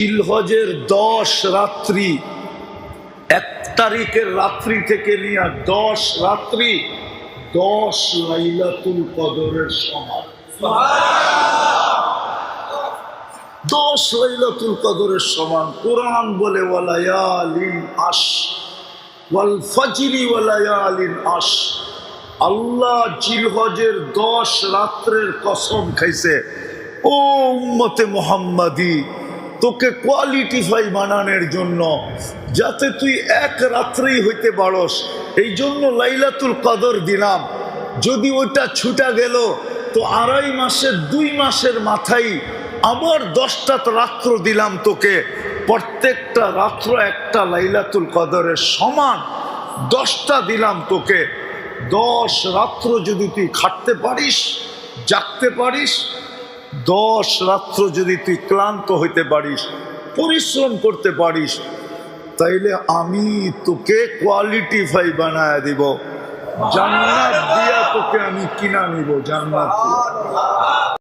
জিলহজের 10 রাত্রি, 1 তারিখের রাত্রি থেকে নিয়ে 10 রাত্রি 10 লাইলাতুল কদরের সমান। 10 লাইলাতুল কদরের সমান। কোরআন বলে ওয়ালায়ালিন আশ ওয়াল ফজরি ওয়ালায়ালিন আশ। আল্লাহ জিলহজের 10 রাত্রের কসম খাইছে। ও উম্মতে মুহাম্মাদি, তোকে কোয়ালিটিফাই বানানোর জন্য, যাতে তুই 1 রাত্রেই হইতে পারস, এই জন্য লাইলাতুল কদর দিলাম। যদি ওইটা ছুটা গেল তো 2.5 মাসের 2 মাসের মাথায় আবার 10টা রাত্র দিলাম তোকে। প্রত্যেকটা রাত্র একটা লাইলাতুল কদরের সমান। 10টা দিলাম তোকে। 10 রাত্র যদি তুই খাটতে পারিস, জাগতে পারিস, 10 রাত্র যদি তুই ক্লান্ত হইতে পারিস, পরিশ্রম করতে পারিস, তাইলে আমি তোকে কোয়ালিটিফাই বানায় দিব। জান্নাত দিয়া তোকে আমি কিনা নিব, জান্নাত দিয়া।